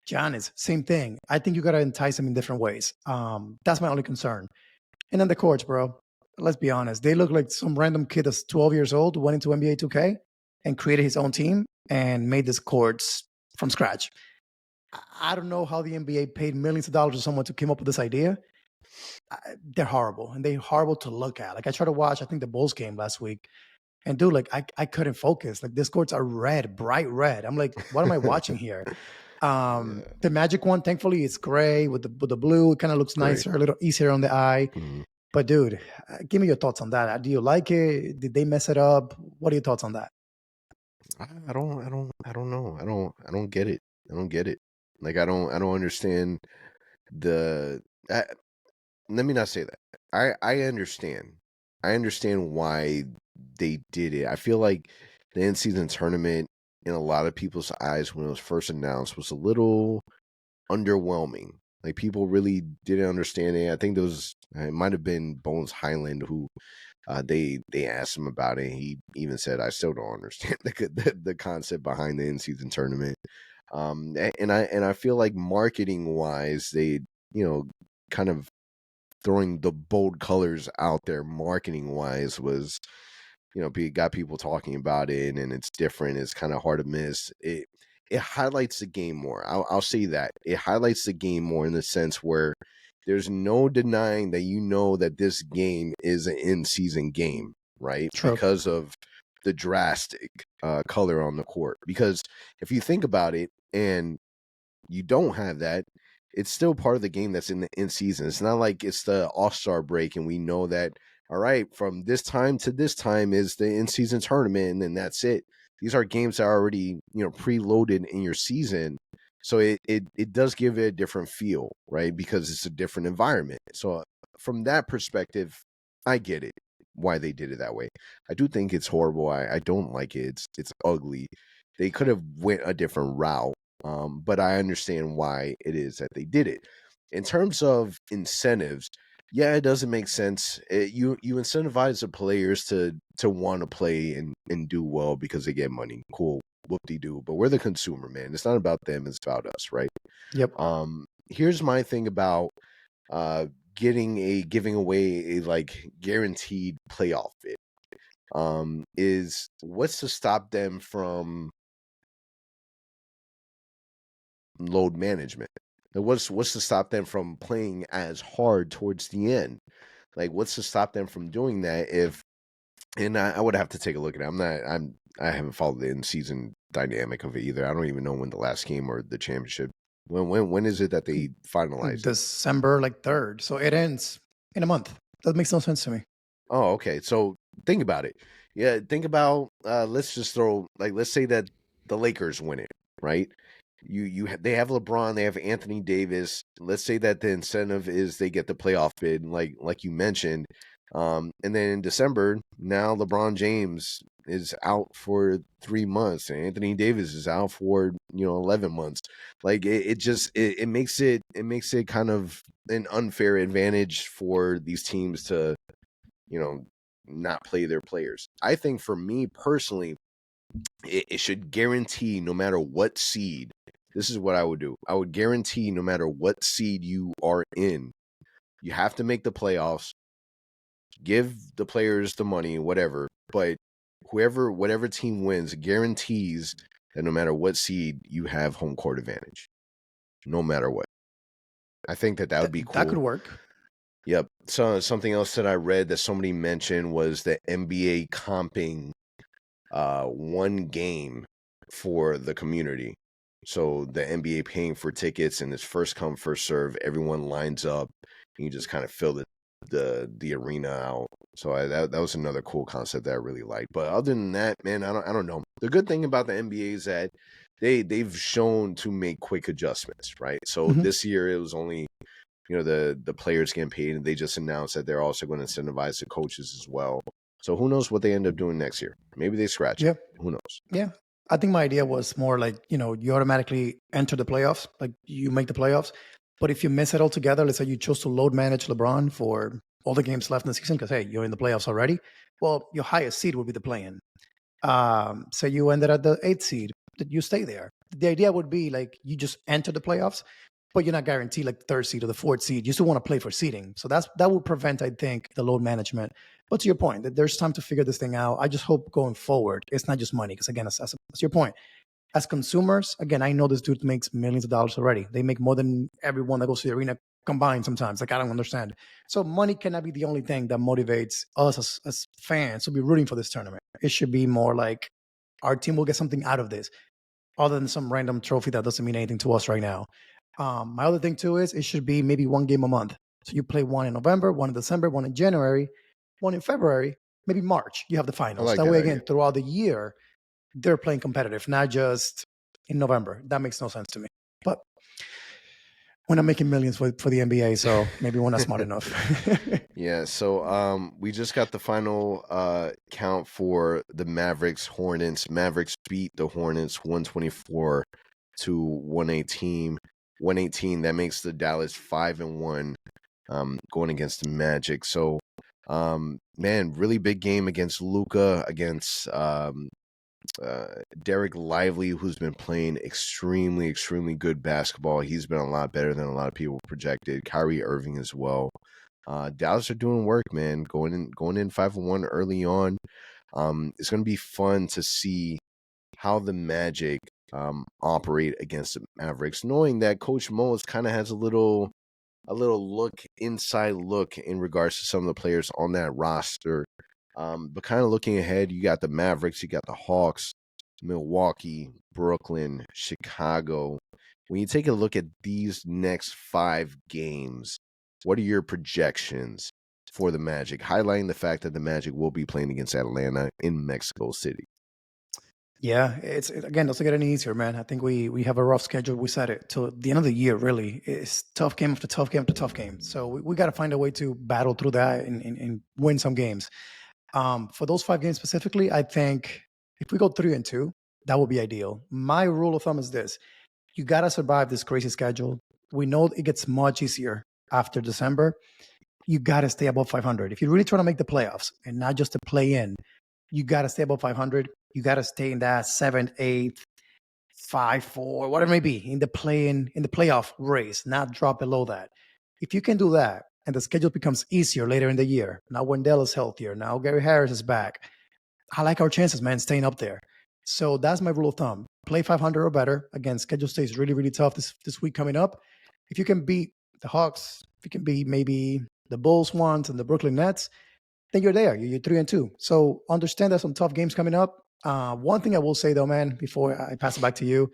Giannis, same thing. I think you got to entice them in different ways. That's my only concern. And then the courts, bro. Let's be honest. They look like some random kid that's 12 years old went into NBA 2K and created his own team and made this courts from scratch. I don't know how the NBA paid millions of dollars to someone to come up with this idea. They're horrible, and they're horrible to look at. Like, I tried to watch, I think, the Bulls game last week, and dude, like, I couldn't focus. Like, these courts are red, bright red. I'm like, what am I watching here? The Magic one, thankfully, it's gray with the blue. It kind of looks nicer, a little easier on the eye. Mm-hmm. But dude, give me your thoughts on that. Do you like it? Did they mess it up? What are your thoughts on that? I don't know. I don't get it. I don't get it. Like, I don't understand the. Let me not say that. I understand. I understand why they did it. I feel like the in-season tournament, in a lot of people's eyes, when it was first announced, was a little underwhelming. Like, people really didn't understand it. I think it might have been Bones Highland who they asked him about it. He even said, "I still don't understand the concept behind the in-season tournament." And I feel like marketing wise, they kind of throwing the bold colors out there marketing wise was got people talking about it, and it's different. It's kind of hard to miss. It highlights the game more. I'll say that it highlights the game more in the sense where there's no denying that that this game is an in-season game, right? True. Because of the drastic color on the court. Because if you think about it, and you don't have that, it's still part of the game that's in season. It's not like it's the All-Star break and we know that, all right, from this time to this time is the in-season tournament, and then that's it. These are games that are already, preloaded in your season. So it does give it a different feel, right? Because it's a different environment. So from that perspective, I get it, why they did it that way. I do think it's horrible. I don't like it. It's ugly. They could have went a different route. But I understand why it is that they did it. In terms of incentives, yeah, it doesn't make sense. You incentivize the players to want to play and do well because they get money. Cool, whoop-de-doo. But we're the consumer, man. It's not about them. It's about us, right? Yep. Here's my thing about giving away a like guaranteed playoff bid. Is what's to stop them from load management? What's to stop them from playing as hard towards the end? Like, what's to stop them from doing that? And I would have to take a look at it. I haven't followed the in-season dynamic of it either. I don't even know when the last game or the championship. When is it that they finalize? December 3rd. So it ends in a month. That makes no sense to me. Oh, okay. So think about it. Yeah, think about let's just throw, like, let's say that the Lakers win it, right? They have LeBron, they have Anthony Davis. Let's say that the incentive is they get the playoff bid, like you mentioned. And then in December, now LeBron James is out for 3 months, and Anthony Davis is out for 11 months. Like it makes it kind of an unfair advantage for these teams to not play their players. I think for me personally, it should guarantee no matter what seed. This is what I would do. I would guarantee no matter what seed you are in, you have to make the playoffs. Give the players the money, whatever. But whatever team wins, guarantees that no matter what seed, you have home court advantage, no matter what. I think that would be cool. That could work. Yep. So something else that I read that somebody mentioned was the NBA comping one game for the community. So the NBA paying for tickets, and it's first come, first serve. Everyone lines up, and you just kind of fill the arena out. So that was another cool concept that I really liked. But other than that, man, I don't know. The good thing about the NBA is that they've shown to make quick adjustments, right? So this year it was only the players getting paid, and they just announced that they're also going to incentivize the coaches as well. So who knows what they end up doing next year? Maybe they scratch it. Who knows? Yeah. I think my idea was more like, you automatically enter the playoffs, like you make the playoffs. But if you miss it altogether, let's say you chose to load manage LeBron for all the games left in the season because, hey, you're in the playoffs already. Well, your highest seed would be the play-in. So you ended at the 8th seed, you stay there. The idea would be like you just enter the playoffs, but you're not guaranteed like the 3rd seed or the 4th seed. You still want to play for seeding. So that will prevent, I think, the load management. But to your point, that there's time to figure this thing out. I just hope going forward, it's not just money. Because again, that's your point. As consumers, again, I know this dude makes millions of dollars already. They make more than everyone that goes to the arena combined sometimes. Like, I don't understand. So money cannot be the only thing that motivates us as fans to be rooting for this tournament. It should be more like our team will get something out of this, other than some random trophy that doesn't mean anything to us right now. My other thing too is it should be maybe one game a month. So you play one in November, one in December, one in January, one in February, maybe March. You have the finals. Like that that way, again, idea. throughout the year, they're playing competitive, not just in November. That makes no sense to me. But we're not making millions for the NBA, so maybe we're not smart enough. Yeah, so we just got the final count for the Mavericks Hornets. Mavericks beat the Hornets 124 to 118. 118, that makes the Dallas 5-1 going against the Magic. So man, really big game against Luka, against Derek Lively, who's been playing extremely good basketball. He's been a lot better than a lot of people projected. Kyrie Irving as well. Dallas are doing work, man. Going in 5-1 early on. It's going to be fun to see how the Magic operate against the Mavericks, knowing that Coach Moles kind of has a little inside look in regards to some of the players on that roster. But kind of looking ahead, you got the Mavericks, you got the Hawks, Milwaukee, Brooklyn, Chicago. When you take a look at these next 5 games, what are your projections for the Magic, highlighting the fact that the Magic will be playing against Atlanta in Mexico City? Yeah, it's again, doesn't get any easier, man. I think we have a rough schedule. We said it till the end of the year. Really, it's tough game after tough game after tough game. So we got to find a way to battle through that and win some games. For those 5 games specifically, I think if we go 3-2, that would be ideal. My rule of thumb is this: you got to survive this crazy schedule. We know it gets much easier after December. You got to stay above 500 if you're really trying to make the playoffs and not just to play in. You got to stay above 500. You got to stay in that 7th, 8th, 5-4, whatever it may be, in the playoff race, not drop below that. If you can do that, and the schedule becomes easier later in the year, now Wendell is healthier, now Gary Harris is back, I like our chances, man, staying up there. So that's my rule of thumb. Play 500 or better. Again, schedule stays really tough this week coming up. If you can beat the Hawks, if you can beat maybe the Bulls once and the Brooklyn Nets, then you're there. You're 3-2. So understand there's some tough games coming up. One thing I will say though, man, before I pass it back to you,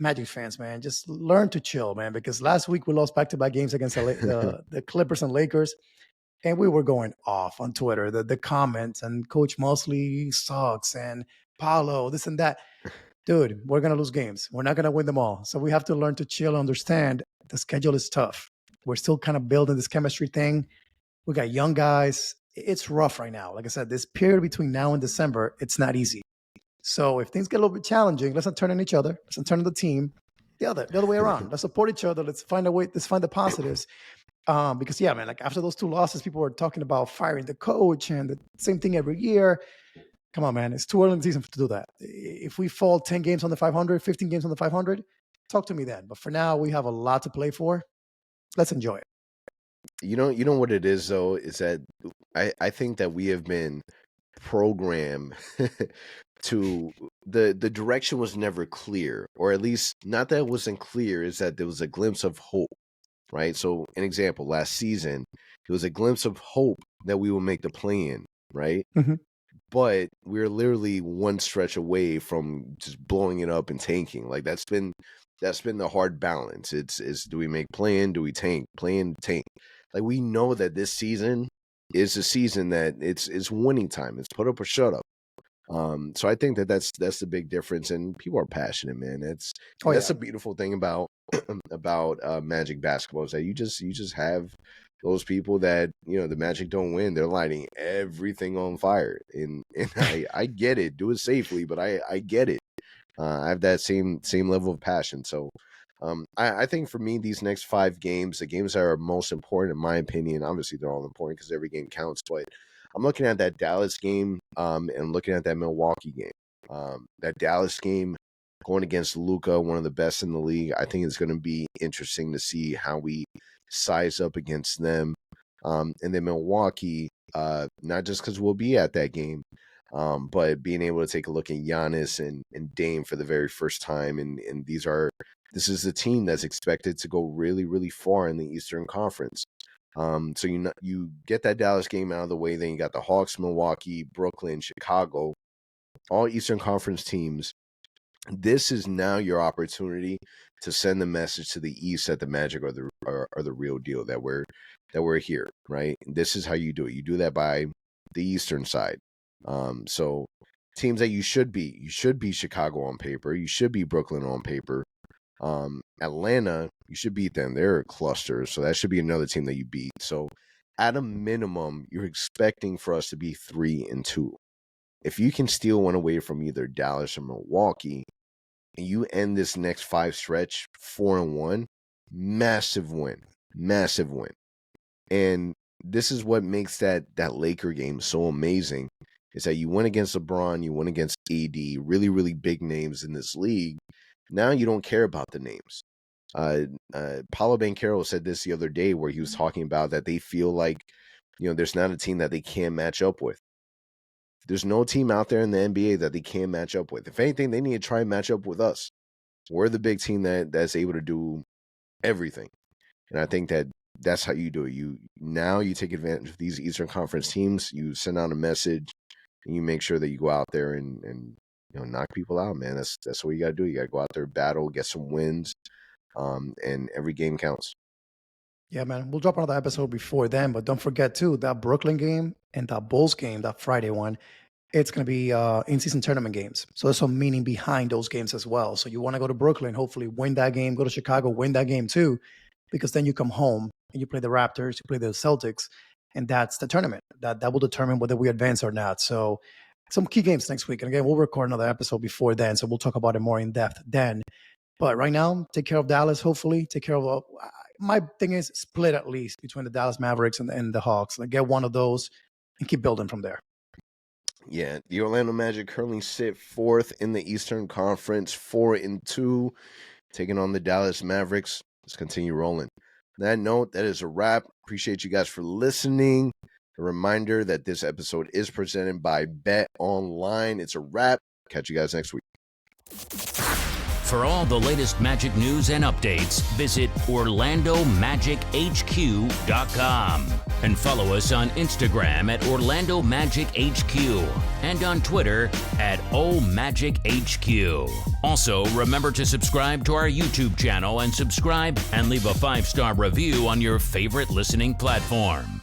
Magic fans, man, just learn to chill, man, because last week we lost back-to-back games against the Clippers and Lakers, and we were going off on Twitter, the comments, and Coach Mosley sucks, and Paolo, this and that. Dude, we're going to lose games. We're not going to win them all. So we have to learn to chill and understand the schedule is tough. We're still kind of building this chemistry thing. We got young guys. it's rough right now. Like I said, this period between now and December, it's not easy. So if things get a little bit challenging, let's not turn on each other. Let's not turn on the team. The other way around. Let's support each other. Let's find a way. Let's find the positives. Because yeah, man, like after those 2 losses, people were talking about firing the coach and the same thing every year. Come on, man. It's too early in the season to do that. If we fall 10 games on the 500, 15 games on the 500, talk to me then. But for now, we have a lot to play for. Let's enjoy it. You know what it is though, is that I think that we have been programmed to the direction was never clear, or at least not that it wasn't clear, is that there was a glimpse of hope, right? So an example, last season, there was a glimpse of hope that we will make the play-in, right? Mm-hmm. But we're literally one stretch away from just blowing it up and tanking. Like that's been the hard balance. It's do we make play-in, do we tank, play-in, tank? Like we know that this season is a season that it's winning time. It's put up or shut up. So I think that's the big difference, and people are passionate, man. That's the beautiful thing about Magic basketball, is that you just have those people that, the Magic don't win, they're lighting everything on fire, and I get it. Do it safely, but I get it. I have that same level of passion. So I think for me, these next 5 games, the games that are most important, in my opinion, obviously they're all important because every game counts, but I'm looking at that Dallas game and looking at that Milwaukee game. That Dallas game going against Luka, one of the best in the league. I think it's going to be interesting to see how we size up against them. And then Milwaukee, not just because we'll be at that game, but being able to take a look at Giannis and Dame for the very first time. And this is a team that's expected to go really, really far in the Eastern Conference. So you get that Dallas game out of the way, then you got the Hawks, Milwaukee, Brooklyn, Chicago, all Eastern Conference teams. This is now your opportunity to send the message to the East that the Magic are the real deal, that we're here, right? This is how you do it. You do that by the Eastern side. So teams that you should be Chicago on paper, you should be Brooklyn on paper. Atlanta, you should beat them. They're a cluster, so that should be another team that you beat. So at a minimum, you're expecting for us to be 3-2. If you can steal one away from either Dallas or Milwaukee, and you end this next 5 stretch 4-1, massive win. And this is what makes that Laker game so amazing, is that you win against LeBron, you win against AD, really, really big names in this league. Now you don't care about the names. Paolo Banchero said this the other day, where he was talking about that they feel like, there's not a team that they can't match up with. There's no team out there in the NBA that they can't match up with. If anything, they need to try and match up with us. We're the big team that's able to do everything. And I think that's how you do it. You take advantage of these Eastern Conference teams. You send out a message, and you make sure that you go out there and knock people out, man. That's what you got to do. You got to go out there, battle, get some wins, and every game counts. Yeah, man. We'll drop another episode before then, but don't forget too, that Brooklyn game and that Bulls game, that Friday one, it's going to be in-season tournament games. So there's some meaning behind those games as well. So you want to go to Brooklyn, hopefully win that game, go to Chicago, win that game too, because then you come home and you play the Raptors, you play the Celtics, and that's the tournament. That will determine whether we advance or not. So some key games next week. And again, we'll record another episode before then, so we'll talk about it more in depth then. But right now, take care of Dallas, hopefully. Take care of my thing is split at least between the Dallas Mavericks and the Hawks. Like, get one of those and keep building from there. Yeah, the Orlando Magic currently sit 4th in the Eastern Conference, 4-2, taking on the Dallas Mavericks. Let's continue rolling. On that note, that is a wrap. Appreciate you guys for listening. A reminder that this episode is presented by Bet Online. It's a wrap. Catch you guys next week. For all the latest Magic news and updates, visit OrlandoMagicHQ.com and follow us on Instagram at Orlando Magic HQ and on Twitter at OMagicHQ. Also, remember to subscribe to our YouTube channel and subscribe and leave a 5-star review on your favorite listening platform.